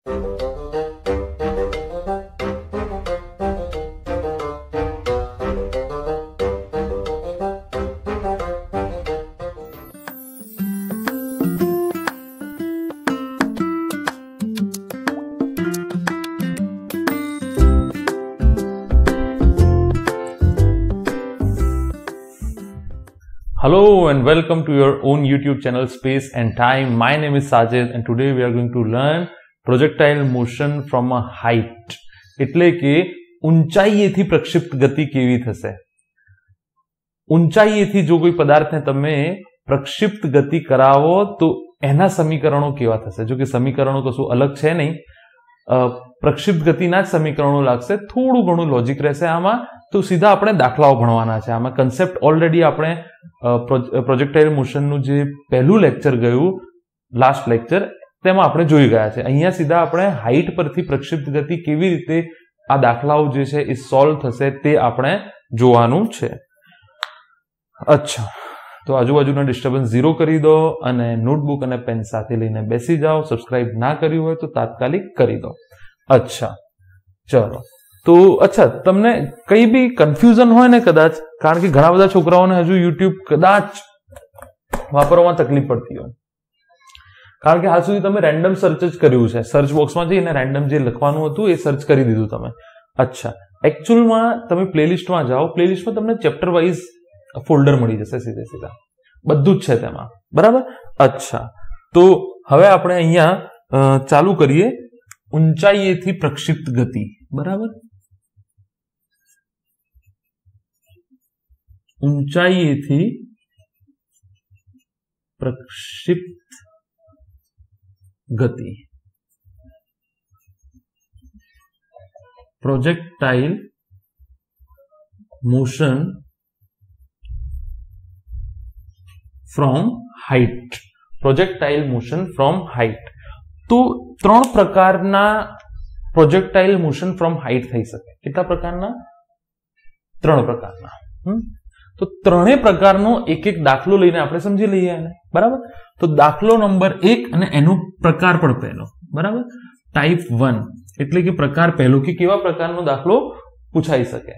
Hello and welcome to your own YouTube channel Space and Time. My name is Sajid and today we are going to learn projectile motion from a height. એટલે કે ઊંચાઈએથી પ્રક્ષિપ્ત ગતિ કેવી થશે. ઊંચાઈએથી જો કોઈ પદાર્થને તમે પ્રક્ષિપ્ત ગતિ કરાવો તો એના સમીકરણો કેવા થશે. જો કે સમીકરણો કશું અલગ છે નહીં, પ્રક્ષિપ્ત ગતિના જ સમીકરણો લાગશે. થોડું ઘણું લોજિક રહેશે આમાં, તો સીધા આપણે દાખલાઓ ભણવાના છે. આમાં કન્સેપ્ટ ઓલરેડી આપણે પ્રોજેક્ટાઇલ મોશનનું જે પહેલું લેક્ચર ગયું, લાસ્ટ લેક્ચર, તેમાં આપણે જોઈ ગયા છે. અહીંયા સીધા આપણે હાઈટ પરથી પ્રક્ષિપ્ત ગતિ કેવી રીતે આ દાખલાઓ જે છે એ સોલ્વ થશે તે આપણે જોવાનું છે. અચ્છા, તો આજુબાજુના ડિસ્ટર્બન્સ 0 કરી દો અને નોટબુક અને પેન સાથે લઈને બેસી જાઓ. સબસ્ક્રાઇબ ના કર્યું હોય તો તાત્કાલિક કરી દો. અચ્છા, ચલો. તો અચ્છા, તમને કઈ બી કન્ફ્યુઝન હોય ને કદાચ, કારણ કે ઘણા બધા છોકરાઓને હજુ યુટ્યુબ કદાચ વાપરવામાં તકલીફ પડતી હોય, કારણ કે હાલ સુધી તમે રેન્ડમ સર્ચ જ કર્યું છે. સર્ચ બોક્સમાં જઈને રેન્ડમ જે લખવાનું હતું એ સર્ચ કરી દીધું તમે. અચ્છા, એકચ્યુઅલમાં તમે પ્લેલિસ્ટમાં જાઓ, પ્લેલિસ્ટમાં તમને ચેપ્ટર વાઇઝ ફોલ્ડર મળી જશે સીધા. બધું જ છે તેમાં, બરાબર. અચ્છા, તો હવે આપણે અહીંયા ચાલુ કરીએ ઊંચાઈએથી પ્રક્ષિપ્ત ગતિ. બરાબર, ઊંચાઈએથી પ્રક્ષિપ્ત ગતિ, projectile motion from height. Projectile motion from height. તો 3 પ્રકારના પ્રોજેક્ટાઇલ મોશન ફ્રોમ હાઇટ થઈ શકે. કેટલા પ્રકારના? 3 પ્રકારના. તો ત્રણેય પ્રકારનો એક એક દાખલો લઈને આપણે સમજી લઈએ એને. બરાબર. તો દાખલો નંબર 1 અને એનો પ્રકાર પણ પહેલો. બરાબર. ટાઈપ 1 એટલે કે પ્રકાર પહેલો, કે કેવા પ્રકારનો દાખલો પૂછાઈ શકે.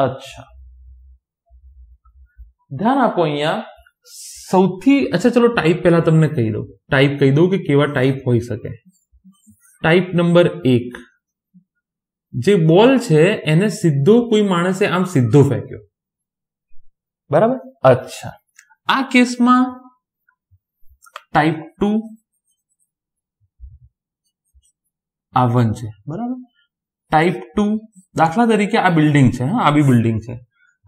અચ્છા, ધ્યાન આપો અહીંયા. સૌથી અચ્છા, ચલો ટાઈપ પહેલા તમને કહી દઉં. ટાઈપ કહી દઉં કે કેવા ટાઈપ હોઈ શકે. ટાઈપ નંબર 1, જે બોલ છે એને સીધો કોઈ માણસે આમ સીધો ફેંક્યો. બરાબર. અચ્છા, આ કેસમાં ટાઈપ 2 આ 1 છે. બરાબર. ટાઈપ 2 દાખલા તરીકે આ બિલ્ડિંગ છે, આ બી બિલ્ડિંગ છે.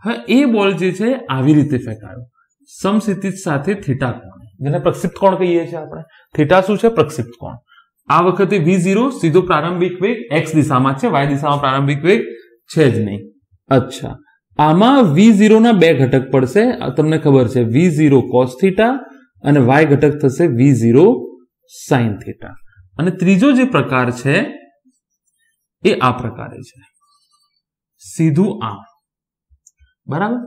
હવે એ બોલ જે છે આવી રીતે ફેંકાયો સમસ્થિતિજ સાથે થીટા કોણ, જેને પ્રક્ષિપ્ત કોણ કહીએ છીએ આપણે. થીટા શું છે? પ્રક્ષિપ્ત કોણ. આ વખતે v0 સીધો પ્રારંભિક વેગ x દિશામાં છે, y દિશામાં પ્રારંભિક વેગ છે જ નહીં. અચ્છા, આમાં v0 ના 2 ઘટક પડશે. તમને ખબર છે, v0 cos થીટા અને y ઘટક થશે v0 sin થીટા. અને ત્રીજો જે પ્રકાર છે એ આ પ્રકારે છે, સીધું આમ. બરાબર.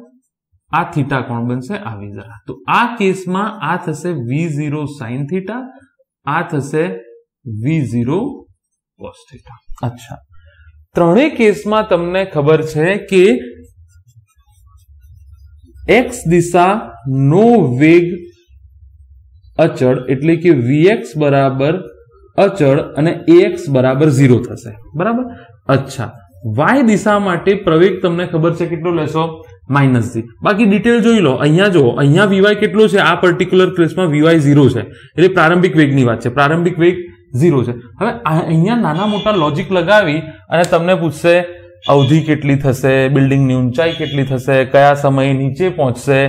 આ થીટા કોણ બનશે? આવી જરા. તો આ કેસમાં આ થશે v0 sin થીટા, આ થશે v0 cos થીટા. અચ્છા, ત્રણેય કેસમાં તમને ખબર છે કે x દિશાનો વેગ અચળ, એટલે કે vx બરાબર અચળ અને ax બરાબર 0 થશે. બરાબર. અચ્છા, y દિશા માટે પ્રવેગ તમને ખબર છે કેટલો લેશો? -g. બાકી ડિટેલ જોઈ લો. અહીંયા જો, અહીંયા vy કેટલો છે? આ પર્ટિક્યુલર કેસમાં vy 0 છે, એટલે પ્રારંભિક વેગની વાત છે. પ્રારંભિક વેગ 0 છે. હવે અહીંયા નાના મોટા લોજિક લગાવી અને તમને પૂછશે અવધિ કેટલી થશે, બિલ્ડિંગની ઊંચાઈ કેટલી થશે, કયા સમયે નીચે પહોંચશે,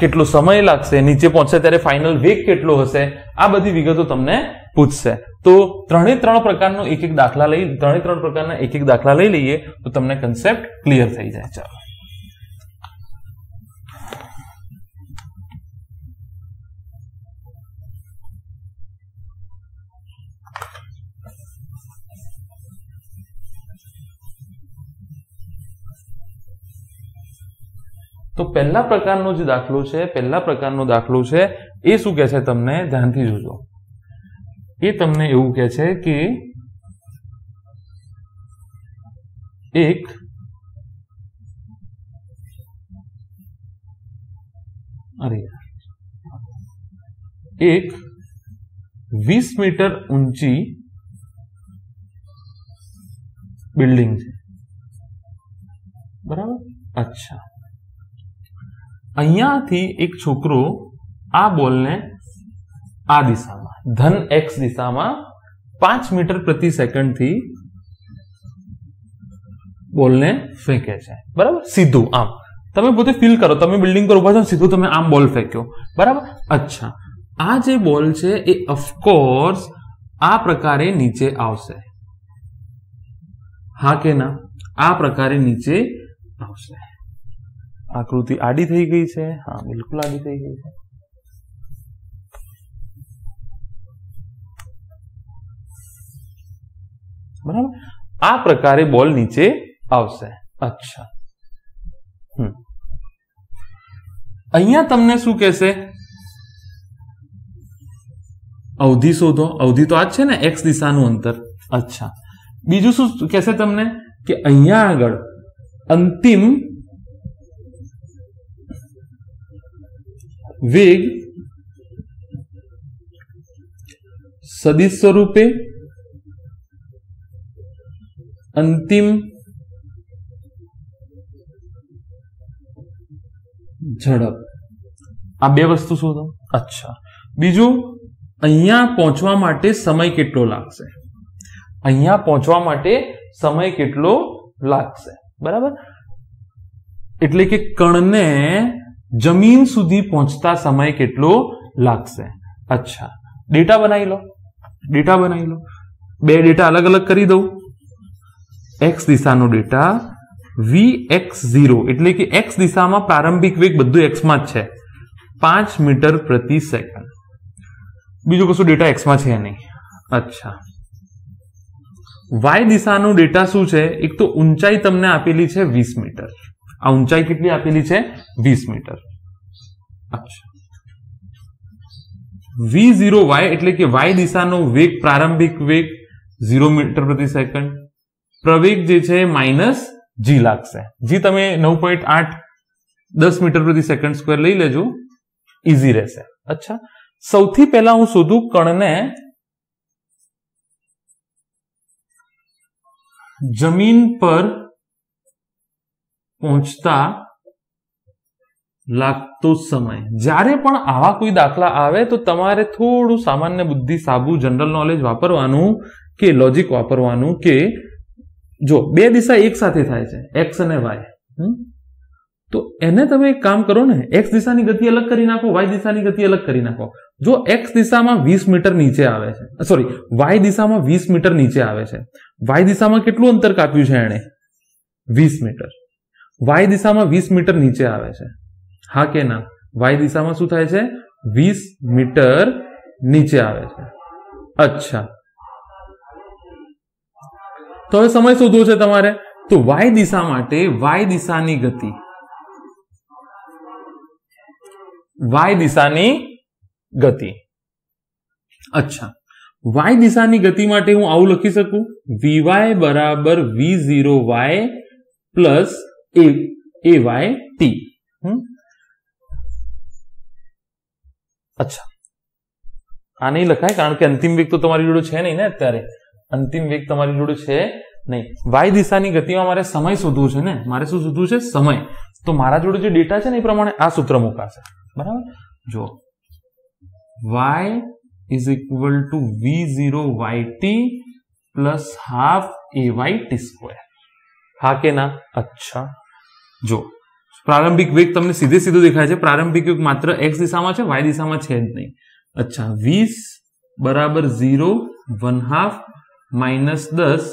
કેટલો સમય લાગશે, નીચે પહોંચશે ત્યારે ફાઇનલ વેગ કેટલો હશે, આ બધી વિગતો તમને પૂછશે. તો ત્રણે ત્રણ પ્રકારના એક એક દાખલા લઈ લઈએ તો તમને કન્સેપ્ટ ક્લિયર થઈ જાય. ચાલો, તો પહેલા પ્રકારનો જે દાખલો છે, એ શું કહે છે તમને ધ્યાનથી જોજો. એ તમને એવું કહે છે કે એક एक 20 मीटर ऊंची बिल्डिंग है, बराबर। अच्छा, अहींयाथी एक छोकरो आ बॉल ने आ दिशा में धन एक्स दिशा में 5 मीटर प्रति सेकंड थी बॉल ने फेंके छे, बराबर। सीधू आम તમે પોતે ફીલ કરો, તમે બિલ્ડિંગ પર ઉભા છો, સીધું તમે આમ બોલ ફેંક્યો, બરાબર। અચ્છા, આ જે બોલ છે એ ઓફકોર્સ આ પ્રકારે નીચે આવશે, હા કે ના? આ પ્રકારે નીચે આવશે। આકૃતિ આડી થઈ ગઈ છે, હા બિલકુલ આડી થઈ ગઈ છે, બરાબર। આ પ્રકારે બોલ નીચે આવશે। અચ્છા, અહીંયા તમને શું કહેશે? અવધિ શોધો। અવધિ તો આ જ છે ને, એક્સ દિશાનું અંતર। અચ્છા, બીજું શું કહેશે તમને? કે અહીંયા આગળ અંતિમ વેગ સદિશ સ્વરૂપે અંતિમ ઝડપ, આ બે વસ્તુ શોધો। અચ્છા, બીજું અહીંયા પહોંચવા માટે સમય કેટલો લાગશે? અહીંયા પહોંચવા માટે સમય કેટલો લાગશે, બરાબર। એટલે કે કણને જમીન સુધી પહોંચતા સમય કેટલો લાગશે। અચ્છા, ડેટા બનાવી લો, ડેટા બનાવી લો। બે ડેટા અલગ અલગ કરી દઉં। એક્સ દિશાનો ડેટા vx0 એટલે કે x દિશામાં પ્રારંભિક વેગ બધું x માં જ છે, 5 મીટર પ્રતિ સેકન્ડ, બીજું કશું ડેટા x માં છે નહીં। અચ્છા, y દિશાનો ડેટા શું છે? એક તો ઊંચાઈ તમને આપેલી છે 20 મીટર, આ ઊંચાઈ કેટલી આપેલી છે? 20 મીટર। અચ્છા, v0y એટલે કે y દિશાનો વેગ, પ્રારંભિક વેગ 0 મીટર પ્રતિ સેકન્ડ, પ્રવેગ જે છે માઇનસ g લાગશે। g તમે 9.8 10 મીટર પ્રતિ સેકન્ડ સ્ક્વેર લઈ લેજો, ઈઝી રહેશે। અચ્છા, સૌથી પહેલા હું શોધું કણને જમીન પર પહોંચતા લાગતો સમય। જ્યારે પણ આવા કોઈ દાખલા આવે તો તમારે થોડું સામાન્ય બુદ્ધિ, સાબુ, જનરલ નોલેજ વાપરવાનું કે લોજિક વાપરવાનું કે જો બે દિશા એક સાથે થાય છે, એક્સ અને વાય, તો એને તમે એક કામ કરો ને, એક્સ દિશાની ગતિ અલગ કરી નાખો, વાય દિશાની ગતિ અલગ કરી નાખો। જો એક્સ દિશામાં 20 મીટર નીચે આવે છે, સોરી વાય દિશામાં 20 મીટર નીચે આવે છે, વાય દિશામાં કેટલું અંતર કાપ્યું છે એણે? 20 મીટર। વાય દિશામાં 20 મીટર નીચે આવે છે, હા કે ના? વાય દિશામાં શું થાય છે? 20 મીટર નીચે આવે છે। અચ્છા, તો હવે સમય શોધવો છે તમારે, તો વાય દિશા માટે વાય દિશાની ગતિ, વાય દિશાની ગતિ। અચ્છા, વાય દિશાની ગતિ માટે હું આવું લખી શકું, vy બરાબર v0y પ્લસ ayt। અચ્છા, આ નહીં લખાય કારણ કે અંતિમ વેગ તો તમારી જોડે છે નહીં ને, અત્યારે અંતિમ વેગ તમારી જોડે છે નહીં। વાય દિશાની ગતિમાં મારે સમય શોધવું છે ને, મારે શું શોધવું છે? સમય। તો મારા જોડે જે ડેટા છે ને એ પ્રમાણે આ સૂત્ર મુકાશે, બરાબર। જો y is equal to v0yt plus half ayt square, હા કે ના? અચ્છા, જો પ્રારંભિક વેગ તમને સીધે સીધો દેખાય છે, પ્રારંભિક વેગ માત્ર x દિશામાં છે, y દિશામાં છે જ નહીં। અચ્છા, 20 બરાબર 0 1/2 માઇનસ 10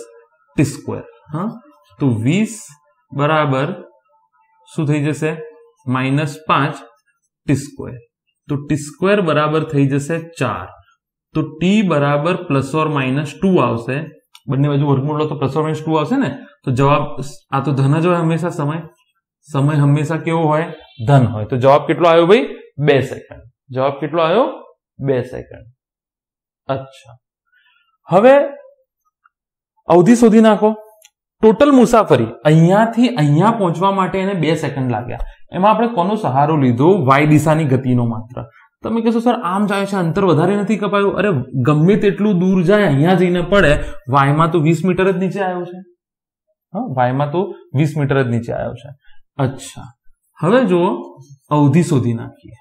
ટી સ્ક્વેર, હા, તો 20 બરાબર શું થઈ જશે? -5 ટી સ્ક્વેર, તો ટી સ્ક્વેર બરાબર થઈ જશે 4, તો ટી બરાબર ±2 આવશે। બંને બાજુ વર્ગમૂળ લો તો ±2 આવશે ને, તો જવાબ આ તો ધન જ હોય હંમેશા, સમય હંમેશા કેવો હોય? ધન હોય। તો જવાબ કેટલો આવ્યો ભાઈ? 2 સેકન્ડ। જવાબ કેટલો આવ્યો? 2 સેકન્ડ। અચ્છા, હવે અવધિ શોધી નાખો. ટોટલ મુસાફરી અહીંયાથી અહીંયા પહોંચવા માટે એને 2 સેકન્ડ લાગ્યા. એમાં આપણે કોનો સહારો લીધો? વાય દિશાની ગતિનો માત્ર. તમે કહેશો સર આમ જાય છે, અંતર વધારે નથી કપાયું. અરે ગમે તેટલું દૂર જાય અહીંયા જઈને પડે, વાયમાં તો 20 મીટર જ નીચે આવ્યો છે. હા, વાયમાં તો 20 મીટર જ નીચે આવ્યો છે. અચ્છા, હવે જુઓ અવધિ શોધી નાખીએ.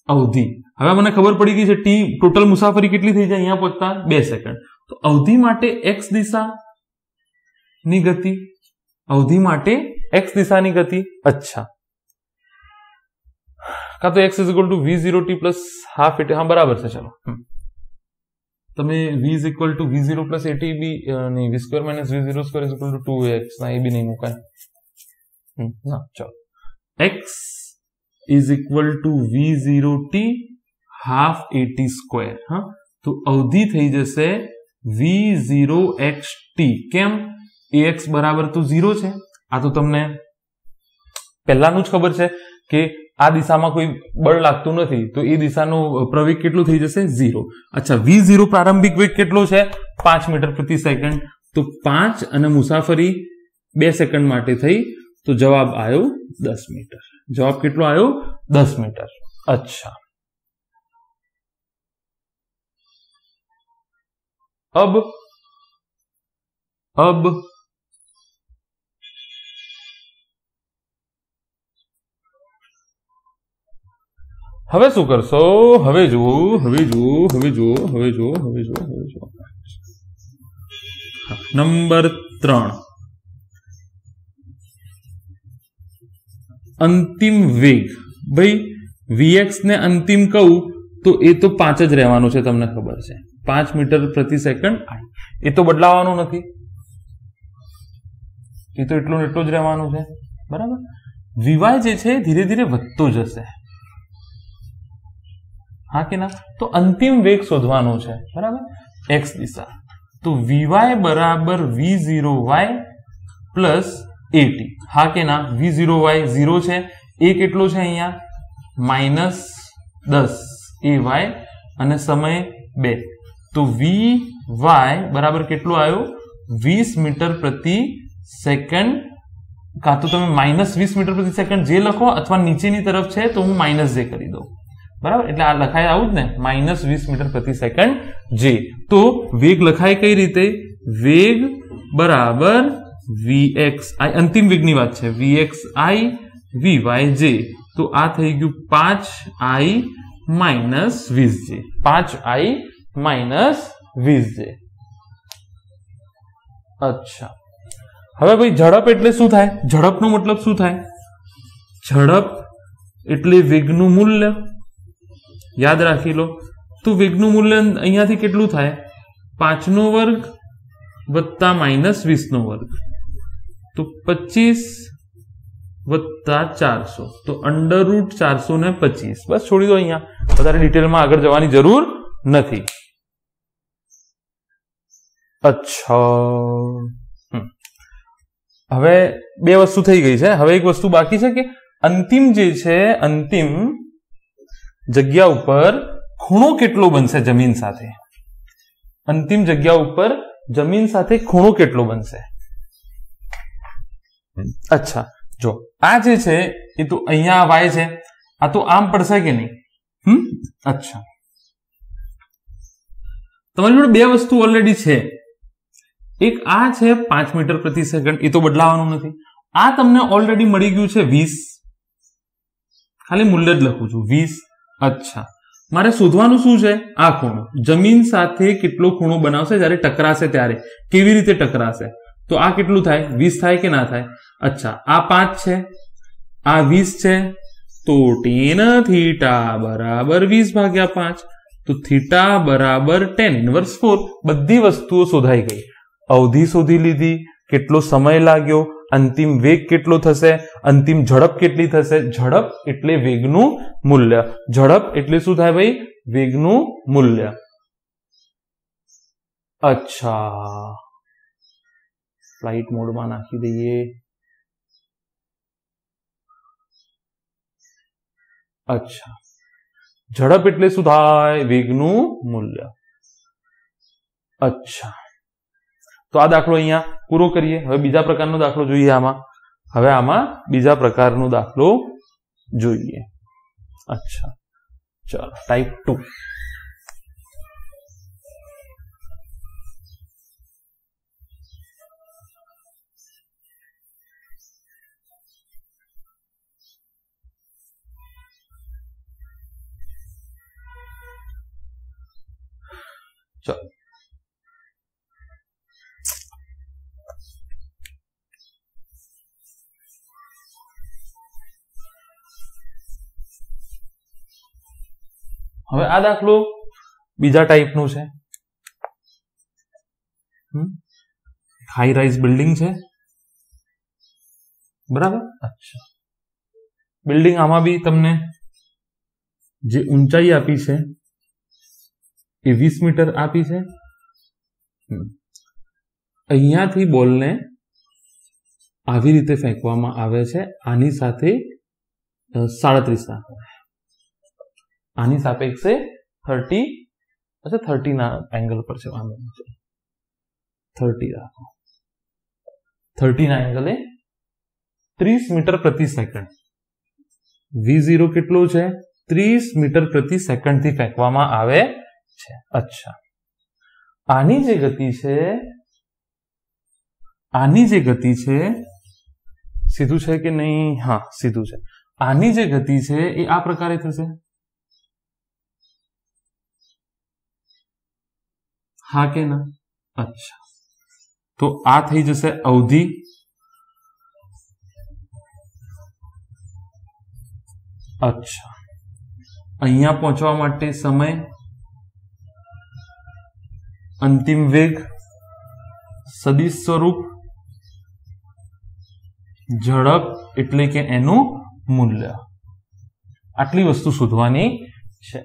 અવધિ હવે મને ખબર પડી ગઈ છે ટી ટોટલ મુસાફરી કેટલી થઈ જાય અહીંયા પહોંચતા? 2 સેકન્ડ. તો અવધિ માટે x દિશાની ગતિ, અવધિ માટે x દિશાની ગતિ. અચ્છા, કાં તો x = v0t plus half at. હા બરાબર છે. ચલો તમે v = v0 plus at બી નહીં, v square minus v0 square = 2x. ના, એ બી નહીં મુકાય. ના, ચલો x = v0t half at square. હા, તો અવધિ થઈ જશે v0xt. કેમ? ax બરાબર તો 0 છે. આ તો તમને પહેલાનું જ ખબર છે કે આ દિશામાં કોઈ બળ લાગતું નથી, તો એ દિશાનું પ્રવેગ કેટલું થઈ જશે? 0. અચ્છા, v0 પ્રારંભિક વેગ કેટલો છે? 5 મીટર પ્રતિ સેકન્ડ. તો 5 અને મુસાફરી 2 સેકન્ડ માટે થઈ, તો જવાબ આવ્યો 10 મીટર. જવાબ કેટલો આવ્યો? 10 મીટર. अच्छा, अब હવે શું કરશો? હવે જુઓ નંબર 3, અંતિમ વેગ. ભાઈ vx ને અંતિમ કહું તો એ તો 5 જ રહેવાનું છે, તમને ખબર છે. 5 મીટર પ્રતિ સેકન્ડ. એ તો બદલાવાનું નથી, એ તો એટલું એટલું જ રહેવાનું છે. બરાબર. vy જે છે ધીરે ધીરે વધતો જશે. હા કે ના? તો અંતિમ વેગ શોધવાનો છે. બરાબર. x દિશા. તો vy બરાબર v0y પ્લસ at. હા કે ના? v0y 0 છે, એ કેટલો છે અહીંયા? -10 ay અને સમય 2. તો vy બરાબર કેટલો આવ્યો? 20 મીટર પ્રતિ સેકન્ડ. કાં તો તમે -20 મીટર પ્રતિ સેકન્ડ જે લખો, અથવા નીચેની તરફ છે તો હું -j કરી દઉં. બરાબર. એટલે આ લખાય આવું જ ને, -20 મીટર પ્રતિ સેકન્ડ j. તો વેગ લખાય કઈ રીતે? વેગ બરાબર vx, અંતિમ વેગની વાત છે, vxi vyj. તો આ થઈ ગયું 5i - 20j. 5i - 20j. અચ્છા, હવે ભાઈ ઝડપ એટલે શું થાય? ઝડપનો મતલબ શું થાય? ઝડપ એટલે વેગનું મૂલ્ય. યાદ રાખી લો. તો વેગનું મૂલ્ય અહીંયાથી કેટલું થાય? 5 નો વર્ગ વત્તા -20 નો વર્ગ, તો 25 વત્તા 400, તો √425. બસ છોડી દો, અહીંયા વધારે ડિટેલમાં આગળ જવાની જરૂર નથી. અચ્છા, હવે 2 વસ્તુ થઈ ગઈ છે. હવે એક વસ્તુ બાકી છે કે અંતિમ જે છે, અંતિમ જગ્યા ઉપર ખૂણો કેટલો બનશે જમીન સાથે? અંતિમ જગ્યા ઉપર જમીન સાથે ખૂણો કેટલો બનશે? અચ્છા, જો આ જે છે એ તો અહીંયા y છે, આ તો આમ પડશે કે નહીં? અચ્છા, તમારી જોડે 2 વસ્તુ ઓલરેડી છે. એક આ છે 5 મીટર પ્રતિ સેકન્ડ, એ તો બદલાવાનું નથી. આ તમને ઓલરેડી મળી ગયું છે 20, ખાલી મૂલ્ય જ લખું છું 20. અચ્છા, મારે શોધવાનું શું છે? આ ખૂણો જમીન સાથે કેટલો ખૂણો બનાવશે જ્યારે ટકરાશે ત્યારે. કેવી રીતે ટકરાશે? તો આ કેટલું થાય? 20 થાય કે ના થાય? અચ્છા, આ 5 છે, આ 20 છે, તો tan થીટા બરાબર 20/5. તો થીટા બરાબર tan ઇન્વર્સ 4. બધી વસ્તુઓ શોધાઈ ગઈ. અવધિ શોધી લીધી, કેટલો સમય લાગ્યો, અંતિમ વેગ કેટલો થશે, અંતિમ ઝડપ કેટલી થશે. ઝડપ એટલે વેગનું મૂલ્ય. ઝડપ એટલે શું થાય ભાઈ? વેગનું મૂલ્ય. અચ્છા, ફ્લાઇટ મોડમાં નાખી દઈએ. અચ્છા, ઝડપ એટલે શું થાય? વેગનું મૂલ્ય. અચ્છા, તો આ દાખલો અહીંયા પૂરો કરીએ. હવે બીજા પ્રકારનો દાખલો જોઈએ. આમાં બીજા પ્રકારનો દાખલો જોઈએ. અચ્છા, ચાલો ટાઈપ 2. ચાલો, હવે આ દાખલો બીજા ટાઈપનું છે. હાઈ રાઇઝ બિલ્ડિંગ છે, બરાબર. અચ્છા, બિલ્ડિંગ આમાં બી તમને જે ઊંચાઈ આપી છે એ 20 મીટર આપી છે. અહીંયાથી બોલને આવી રીતે ફેંકવામાં આવે છે, આની સાથે 37 રાખો, આની સાપેક્ષે 30, અચ્છા 30 ના એંગલ પર છે, વાંધો નથી, 30 રાખો, 30 ના એંગલે 30 મીટર પ્રતિ સેકન્ડ. V0 કેટલો છે? 30 મીટર પ્રતિ સેકન્ડ થી ફેંકવામાં આવે છે. અચ્છા, આની જે ગતિ છે સીધું છે કે નહીં? હા, સીધું છે. આની જે ગતિ છે એ આ પ્રકારે થશે. હા કે ના? અચ્છા, તો આ થઈ જશે અવધિ. અચ્છા, અહીંયા પહોંચવા માટે સમય, અંતિમ વેગ, સદિશ સ્વરૂપ, ઝડપ એટલે કે એનું મૂલ્ય. આટલી વસ્તુ શોધવાની છે.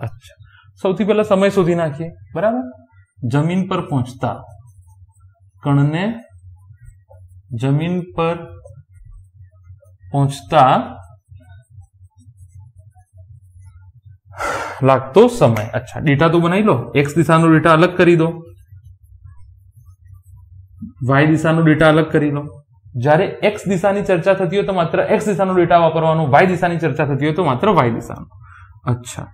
અચ્છા, સૌથી પહેલા સમય શોધી નાખીએ, બરાબર. જમીન પર પહોંચતા કણને જમીન પર પહોંચતા લાગતો સમય. અચ્છા, ડેટા તો બનાવી લો. એક્સ દિશાનો ડેટા અલગ કરી દો, વાય દિશાનો ડેટા અલગ કરી લો. જ્યારે એક્સ દિશાની ચર્ચા થતી હોય તો માત્ર એક્સ દિશાનો ડેટા વાપરવાનો, વાય દિશાની ચર્ચા થતી હોય તો માત્ર વાય દિશાનો. અચ્છા,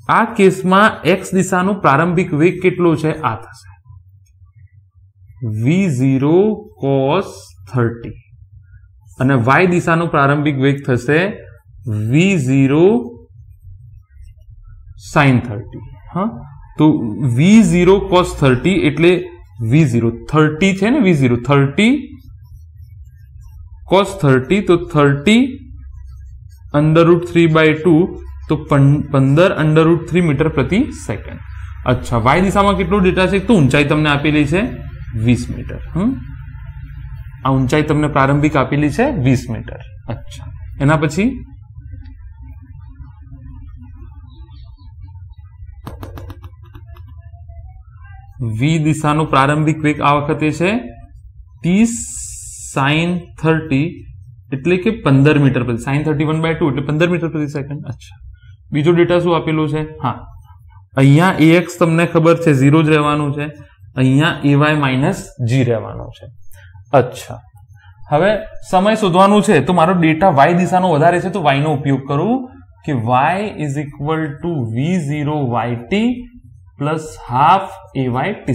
આ કેસમાં એક્સ દિશાનો પ્રારંભિક વેગ કેટલો છે? આ થશે v0 cos 30 અને વાય દિશાનો પ્રારંભિક વેગ થશે v0 sin 30. હા, તો v0 cos 30 એટલે v0 30 છે ને, v0 30 cos 30, તો 30 √3/2, તો 15 √3 મીટર પ્રતિ સેકન્ડ. અચ્છા, વાય દિશામાં કેટલો ડેટા છે? તો ઊંચાઈ તમને આપેલી છે 20 મીટર. આ ઊંચાઈ તમને પ્રારંભિક આપેલી છે 20 મીટર. અચ્છા, એના પછી v દિશાનો પ્રારંભિક વેગ આ વખતે છે 30 sin 30 એટલે કે 15 મીટર પ્રતિ, sin 31/2 એટલે 15 મીટર પ્રતિ સેકન્ડ. અચ્છા, બીજો ડેટા શું આપેલો છે? હા, અહીંયા ax તમને ખબર છે 0 જ રહેવાનું છે, અહીંયા ay - g રહેવાનું છે. અચ્છા, હવે સમય શોધવાનું છે તો મારો ડેટા y દિશાનો વધારે છે તો y નો ઉપયોગ કરું કે y = v0 yt plus half ay/t².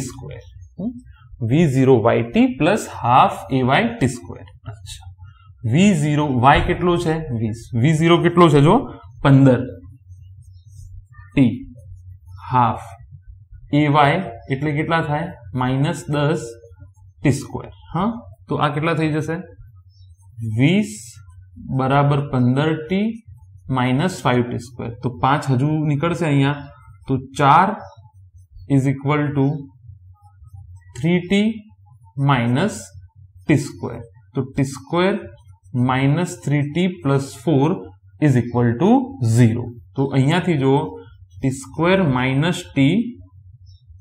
v0 yt plus half ay/t². અચ્છા, v0 y કેટલો છે? 20. v0 કેટલો છે? જો 15 t હાફ ay એટલે કેટલા થાય? -10 t². હા, તો આ કેટલા થઈ જશે? 20 બરાબર 15t -5t². તો 5 હજુ નીકળશે અહીંયા, તો 4 = 3t -t². તો t² -3t + 4 = 0. તો અહીંયાથી જો t² - t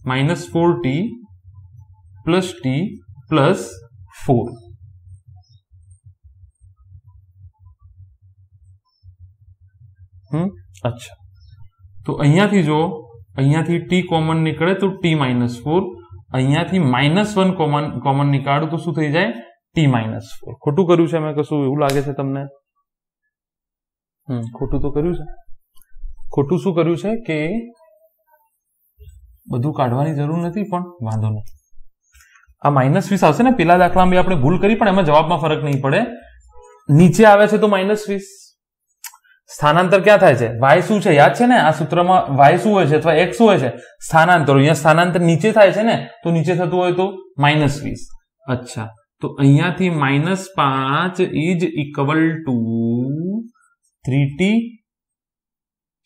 -4t + t + 4. અચ્છા, તો અહીંયાથી જો અહીંયાથી t કોમન નીકળે તો t -4, અહીંયાથી -1 કોમન નીકાળું તો શું થઈ જાય t -4. ખોટું કર્યું છે મેં કશું એવું લાગે છે તમને? ખોટું તો કર્યું છે. ખોટું શું કર્યું છે કે બધું કાઢવાની જરૂર નથી, પણ વાંધો નહીં. આ -20 આવશે ને, પેલા દાખલામાં આપણે ભૂલ કરી પણ એમાં જવાબમાં ફરક નહીં પડે. નીચે આવે છે તો -20. સ્થાનાંતર ક્યાં થાય છે? y શું છે યાદ છે ને? આ સૂત્રમાં y શું હોય છે અથવા x શું હોય છે? સ્થાનાંતર. અહીંયા સ્થાનાંતર નીચે થાય છે ને, તો નીચે થતું હોય તો -20. અચ્છા, તો અહીંયાથી -5 is equal to 3t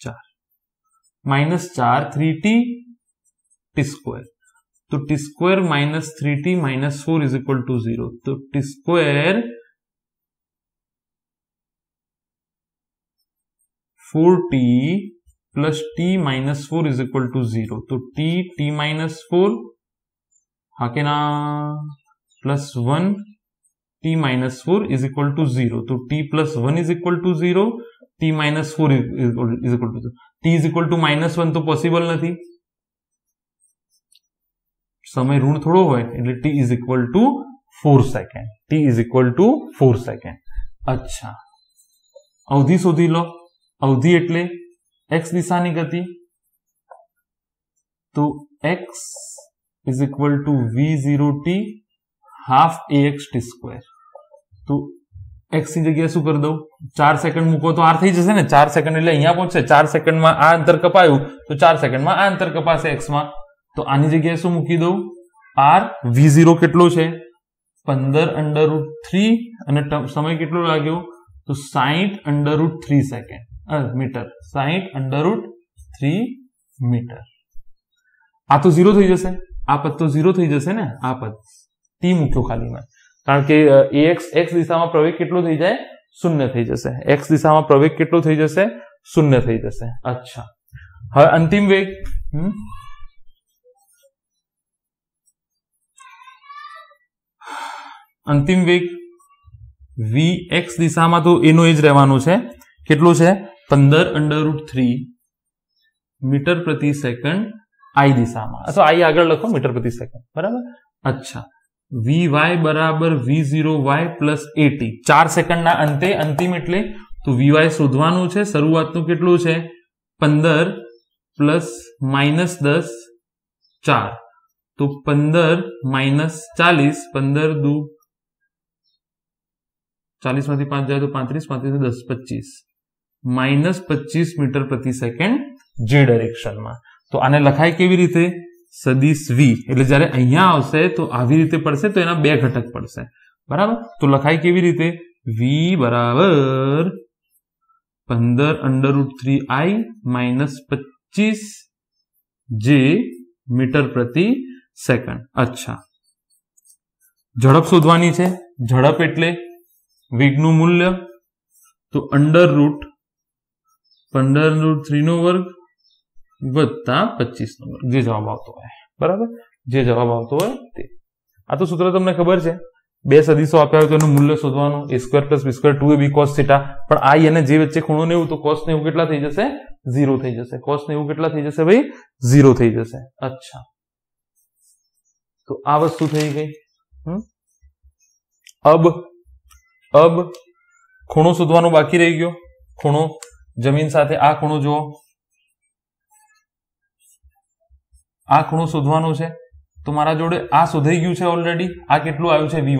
4 -4 3t t square. तो t square minus 3t minus 4 is equal to 0. तो t square 4t plus t minus 4 is equal to 0. तो t minus 4 हाँ के ना plus 1 t minus 4 is equal to 0. तो t plus 1 is equal to 0, t minus 4 is equal to 0. t is equal to -1 तो possible नहीं. समय ऋण थोड़ो होय એટલે t is equal to 4 second. t is equal to 4 second. अच्छा, अवधि शोधी लो. अवधि એટલે x દિશાની ગતિ. तो x is equal to v0t half ax t square. तो x ની જગ્યાએ શું કરી દઉં? 4 સેકન્ડ મૂકો તો r થઈ જશે ને. 4 સેકન્ડ એટલે અહીંયા પહોંચશે. 4 સેકન્ડમાં આ અંતર કપાયું તો 4 સેકન્ડમાં આ અંતર કપાશે x માં. તો આની જગ્યાએ શું મૂકી દઉં? r v0 કેટલો છે? 15√3 અને સમય કેટલો લાગ્યો? તો 60√3 સેકન્ડ મીટર. 60√3 મીટર. આ તો 0 થઈ જશે. આ પદ તો 0 થઈ જશે ને. આ પદ t મૂક્યો ખાલી માં, કારણ કે ax x દિશામાં પ્રવેગ કેટલો થઈ જાય? 0 થઈ જશે. x દિશામાં પ્રવેગ કેટલો થઈ જશે? 0 થઈ જશે. અચ્છા, હવે અંતિમ વેગ. અંતિમ વેગ vx દિશામાં તો એનો એ જ રહેવાનો છે. કેટલો છે? 15√3 મીટર પ્રતિ સેકન્ડ i દિશામાં, અથવા i આગળ લખો, મીટર પ્રતિ સેકન્ડ, બરાબર. અચ્છા, vy બરાબર v0y પ્લસ at. 4 સેકન્ડના અંતે, અંતિમ એટલે તો vy શોધવાનું છે. શરૂઆતનું કેટલું છે? 15 પ્લસ -10 4. તો 15 -40, 15 દુ 40 માંથી 5 જાય તો 35, 35 10 25, -25 મીટર પ્રતિ સેકન્ડ જે ડાયરેક્શનમાં. તો આને લખાય કેવી રીતે? સદિશ v. એટલે જ્યારે અહીંયા આવશે તો આવી રીતે પડશે, તો એના બે ઘટક પડશે, બરાબર. તો લખાય કેવી રીતે? v બરાબર 15√3i -25 જે મીટર પ્રતિ સેકન્ડ. અચ્છા, ઝડપ શોધવાની છે. ઝડપ એટલે વેગનું મૂલ્ય, તો √15√3 નો વર્ગ વત્તા 25 નો વર્ગ, જે જવાબ આવતો હોય, બરાબર. જે જવાબ આવતો હોય તે. આ તો સૂત્ર તમને ખબર છે. બે સદિશો આપ્યા હોય તો એનું મૂલ્ય શોધવાનું. a² + b² 2ab cos θ. પણ i અને j વચ્ચે ખૂણો 90, તો cos 90 કેટલા થઈ જશે? 0 થઈ જશે. cos 90 કેટલા થઈ જશે ભાઈ? 0 થઈ જશે. અચ્છા, તો આ વસ્તુ થઈ ગઈ. અબ ખૂણો શોધવાનો બાકી રહી ગયો. ખૂણો જમીન સાથે આ ખૂણો જુઓ, આ ખૂણો શોધવાનો છે. તો મારા જોડે આ શોધાઈ ગયું છે ઓલરેડી. આ કેટલું આવ્યું છે? vy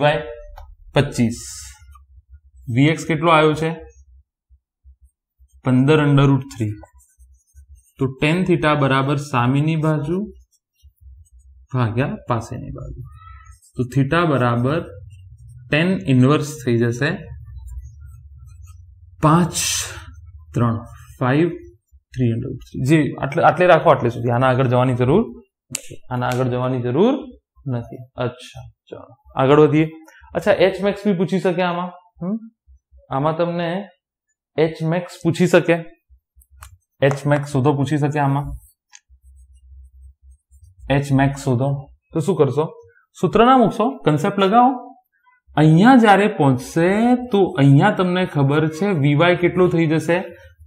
25. vx કેટલો આવ્યો છે? 15√3. તો tan θ બરાબર સામેની બાજુ ભાગ્યા પાસેની બાજુ. તો θ બરાબર tan ઇન્વર્સ થઈ જશે 5 300. જે આટલે રાખો, આટલે સુધી. આના આગળ જવાની જરૂર નથી. અચ્છા, ચાલો આગળ વધીએ. અચ્છા, h max બી પૂછી શકે આમાં. આમાં તમને h max પૂછી શકે. h max શોધો પૂછી શકે આમાં. h max શોધો તો શું કરશો? સૂત્ર ના મૂકશો, કન્સેપ્ટ લગાવો. અહીંયા જ્યારે પહોંચશે તો અહીંયા તમને ખબર છે vy કેટલો થઈ જશે?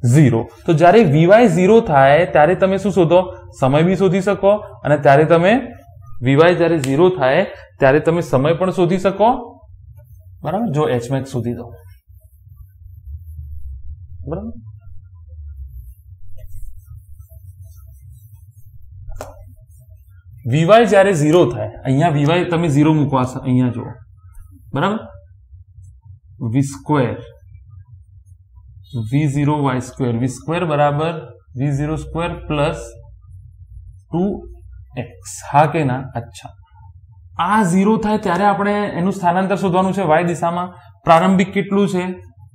0. તો જ્યારે vy 0 થાય ત્યારે તમે શું શોધો? સમય બી શોધી શકો અને ત્યારે તમે vy જ્યારે 0 થાય ત્યારે તમે સમય પણ શોધી શકો, બરાબર? જો hmax શોધી દો, બરાબર? vy જ્યારે 0 થાય, અહીંયા vy તમે 0 મૂકવા, અહીંયા જુઓ, બરાબર? v square v0 y square, v square બરાબર v0 સ્ક્વેર પ્લસ 2x, હા કે ના? અચ્છા, આ 0 થાય ત્યારે આપણે એનું સ્થાનાંતર શોધવાનું છે y દિશામાં. પ્રારંભિક કેટલું છે?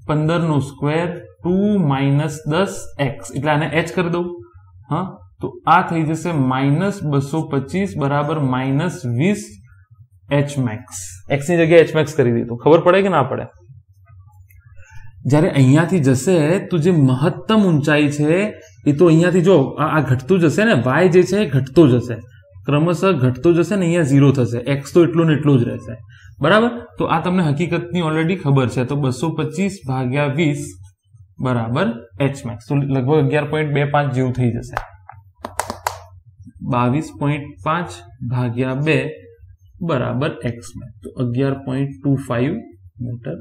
15 નો સ્ક્વેર 2 માઇનસ 10x, એટલે આને h કરી દઉં. હા, તો આ થઈ જશે -225 બરાબર -20 hmax. x ની જગ્યાએ hmax કરી દીધું. ખબર પડે કે ના પડે? જ્યારે અહીંયાથી જશે તો જે મહત્તમ ઊંચાઈ છે એ તો અહીંયાથી જો આ ઘટતું જશે ને, y જે છે ઘટતો જશે, ક્રમશઃ ઘટતો જશે ને, અહીંયા 0 થશે, x તો એટલું ને એટલું જ રહેશે, બરાબર? તો આ તમને હકીકતની ઓલરેડી ખબર છે. તો 225 ભાગ્યા 20 બરાબર hmax, તો લગભગ 11.25 જેવું થઈ જશે. 22.5 ભાગ્યા 2 બરાબર xmax, તો 11.25 મીટર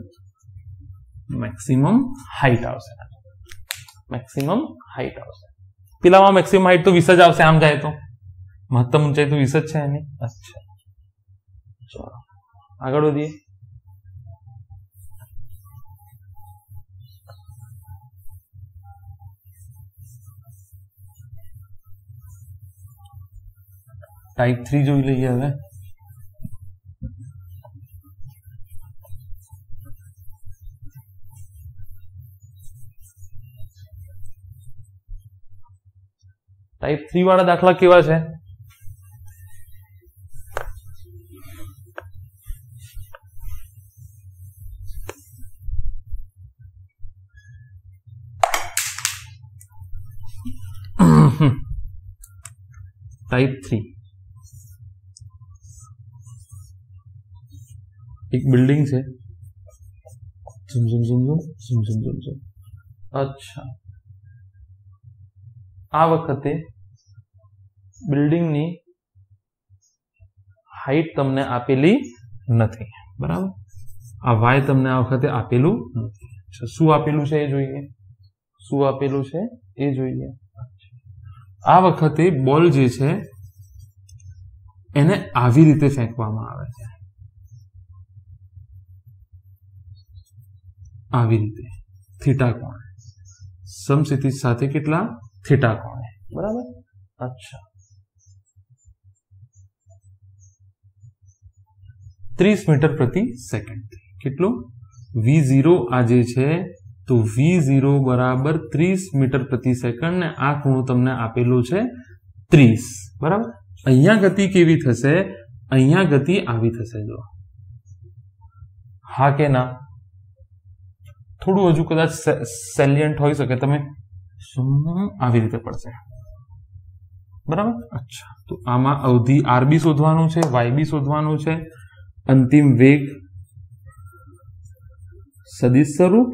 મેક્સિમમ હાઈટ આવશે. મેક્સિમમ હાઈટ આવશે. પેલામાં મેક્સિમમ હાઈટ તો 20 જ આવશે, આમ જાય તો મહત્તમ ઊંચાઈ તો 20 જ છે એની. અચ્છા, ચલો આગળ વધીએ. ટાઈપ 3 જોઈ લઈએ હવે. ટાઈપ 3 વાળા દાખલા કેવા છે? ટાઈપ 3 એક બિલ્ડિંગ છે. Zoom zoom zoom zoom zoom zoom zoom zoom. અચ્છા, આ વખતે બિલ્ડિંગની હાઈટ તમને આપેલી નથી, બરાબર? આ વાય તમને આ વખતે આપેલું નથી. શું આપેલું છે એ જોઈએ. શું આપેલું છે એ જોઈએ. આ વખતે બોલ જે છે એને આવી રીતે ફેંકવામાં આવે છે, આવી રીતે થીટા કોણે, સમક્ષિતિજ સાથે કેટલા? થીટા કોણે, બરાબર? અચ્છા, 30 મીટર પ્રતિ સેકન્ડ. કેટલું? v0 આ જે છે તો v0 બરાબર 30 મીટર પ્રતિ સેકન્ડ ને આ ખૂણો તમને આપેલો છે 30, બરાબર? અહીંયા ગતિ કેવી થશે? અહીંયા ગતિ આવી થશે, જો. હા કે ના? થોડું હજુ કદાચ સેલિયન્ટ હોઈ શકે, તમે આવી રીતે પડશે, બરાબર? અચ્છા, તો આમાં અવધિ r બી શોધવાનું છે, y બી શોધવાનું છે, અંતિમ વેગ સદિશ સ્વરૂપ,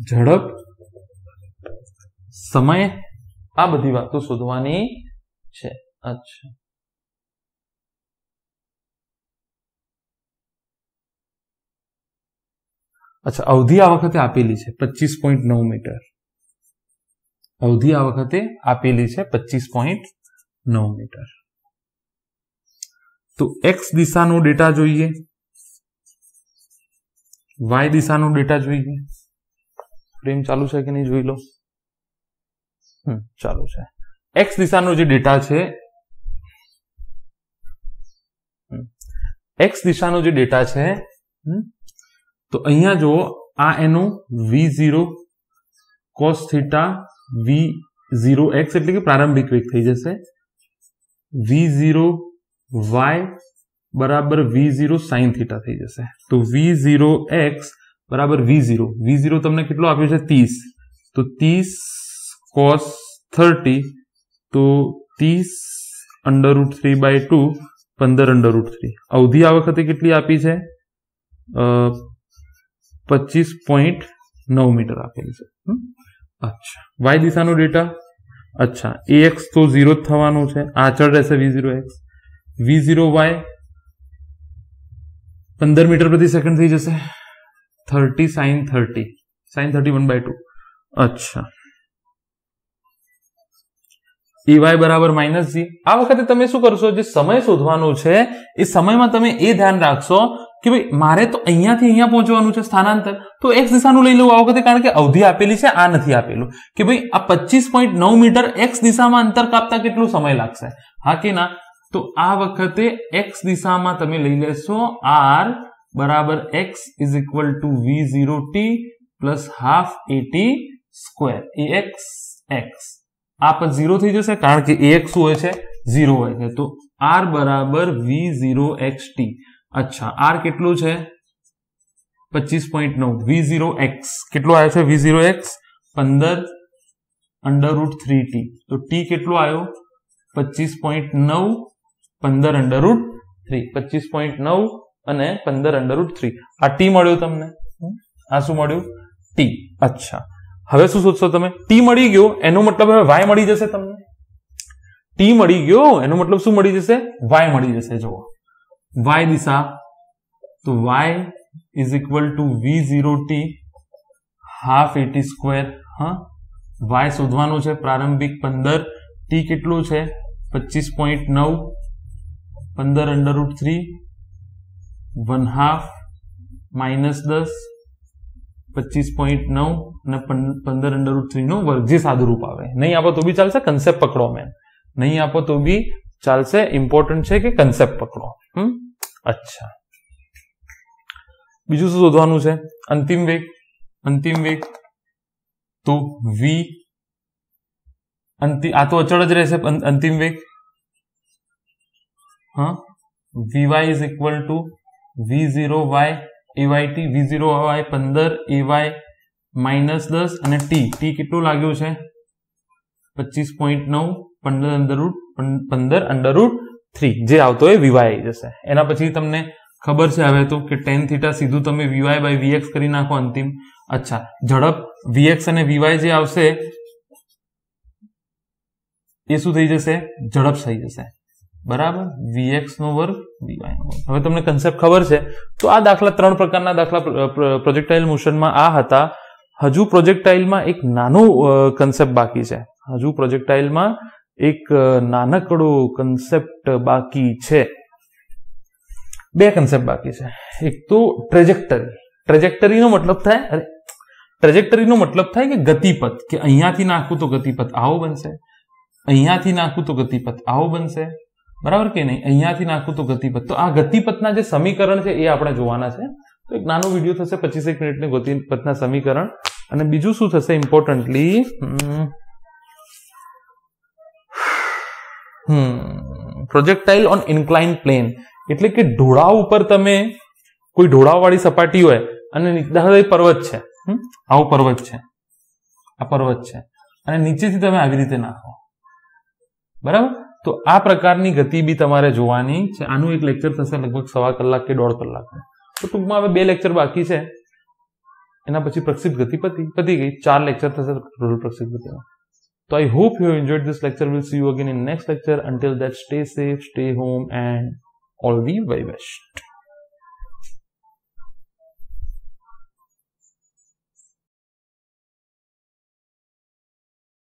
ઝડપ, સમય, આ બધી વાતો શોધવાની છે. અચ્છા, અચ્છા, અવધિ આ વખતે આપેલી છે 25.9 મીટર. અવધિ આ વખતે આપેલી છે 25.9 મીટર. તો x દિશાનો ડેટા જોઈએ, y દિશાનો ડેટા જોઈએ. ફ્રેમ ચાલુ છે કે નહીં જોઈ લો. ચાલુ છે. x દિશાનો જે ડેટા છે, x દિશાનો જે ડેટા છે, તો અહીંયા જો આ એનું v0 cos થીટા v0x એટલે કે પ્રારંભિક વેગ થઈ જશે. v0 y બરાબર v0 sin થીટા થઈ જશે. તો v0x બરાબર v0 તમને કેટલો આપ્યો છે? 30. તો 30 cos 30, તો 30 √3/2, 15 √3. અવધિ આ વખતે કેટલી આપી છે? 25.9 મીટર આપેલી છે. અચ્છા, વાય દિશાનો ડેટા. અચ્છા, ax તો 0 જ થવાનું છે, આ અચળ રહેશે v0x. v0y 15 મીટર પ્રતિ સેકન્ડ થઈ જશે, 30 sin 30 sin 31/2. અચ્છા, ey બરાબર -g. આ વખતે તમે શું કરશો, જે સમય શોધવાનો છે એ સમયમાં તમે એ ધ્યાન રાખશો કે ભાઈ મારે તો અહીંયાથી અહીંયા પહોંચવાનું છે સ્થાનાંતર, તો x દિશાનું લઈ લઉં આ વખતે, કારણ કે અવધિ આપેલી છે, આ નથી આપેલું કે ભાઈ આ 25.9 મીટર x દિશામાં અંતર કાપતા કેટલો સમય લાગશે, હા કે ના. તો આ વખતે x દિશામાં તમે લઈ લેશો r બરાબર x is equal to v0t plus half at square ax x. આ પદ 0 થઈ જશે કારણ કે ax શું હોય છે, 0 હોય છે, તો r બરાબર v0xt. અચ્છા, r કેટલું છે 25.9, v0x કેટલો આવ્યો છે, v0x 15 √3t, તો t કેટલો આવ્યો 25.9 15 √3, 25.9 અને 15 √3. આ t મળ્યો તમને, આ શું મળ્યું t. અચ્છા, હવે શું શોધશો તમે, t મળી ગયો એનો મતલબ હવે y મળી જશે તમને. t મળી ગયો એનો મતલબ શું મળી જશે, y મળી જશે. જુઓ y દિશા, તો y is equal to v0t half at square. હા, y શોધવાનું છે પ્રારંભિક 15, t કેટલું છે 25.9 15 √3 1/2 -10 25.9 અને 15 √3 નો વર્ગ, જે સાદું રૂપ આવે. નહીં આપો તો બી ચાલશે, કન્સેપ્ટ પકડો. મેન નહીં આપો તો બી ચાલશે, ઇમ્પોર્ટન્ટ છે કે કન્સેપ્ટ પકડો. અચ્છા, બીજું શું શોધવાનું છે, અંતિમ વેગ. અંતિમ વેગ તો v, આ તો અચળ જ રહેશે અંતિમ વેગ. હા, vy is equal to v0y ayt, v0y 15 ay -10 અને t કેટલું લાગ્યું છે 25.9 15 √3, જે આવતો એ vy આવી જશે. એના પછી તમને ખબર છે હવે તો કે tan θ સીધું તમે vy/vx કરી નાખો અંતિમ. અચ્છા, ઝડપ vx અને vy જે આવશે એ શું થઈ જશે, ઝડપ થઈ જશે, બરાબર, vx નો વર્ગ vy નો વર્ગ. હવે તમને કન્સેપ્ટ ખબર છે. તો આ દાખલા, 3 પ્રકારના દાખલા પ્રોજેક્ટાઇલ મોશનમાં આ હતા. હજુ પ્રોજેક્ટાઇલમાં એક નાનો કન્સેપ્ટ બાકી છે. હજુ પ્રોજેક્ટાઇલમાં એક નાનકડો કન્સેપ્ટ બાકી છે. 2 કન્સેપ્ટ બાકી છે. એક તો ટ્રેજેક્ટરી. ટ્રેજેક્ટરીનો મતલબ થાય કે ગતિપથ, કે અહીંયાથી નાખું તો ગતિપથ આવો બનશે, અહીંયાથી નાખું તો ગતિપથ આવો બનશે, બરાબર કે નહીં, અહીંયાથી નાખું તો ગતિપથ. તો આ ગતિપથના જે સમીકરણ છે એ આપણે જોવાના છે. તો એક નાનો વિડીયો થશે 25 મિનિટની ગતિપથના સમીકરણ. અને બીજું શું થશે ઇમ્પોર્ટન્ટલી, પ્રોજેક્ટાઇલ ઓન ઇન્ક્લાઇન પ્લેન, એટલે કે ઢોળાવ ઉપર તમે, કોઈ ઢોળાવવાળી સપાટી હોય અને દાખલા તરીકે પર્વત છે, આવો પર્વત છે, આ પર્વત છે, અને નીચેથી તમે આવી રીતે નાખો, બરાબર. તો આ પ્રકારની ગતિ બી તમારે જોવાની છે. આનું એક લેક્ચર થશે લગભગ 1.25 કલાક કે 1.5 કલાક. તો ટૂંકમાં હવે 2 લેક્ચર બાકી છે, એના પછી પ્રક્ષિપ્ત ગતિ પતી ગઈ. 4 લેક્ચર થશે પ્રક્ષિપ્ત ગતિમાં. So I hope you enjoyed this lecture. We'll see you again in next lecture. Until that, stay safe, stay home, and all the very best.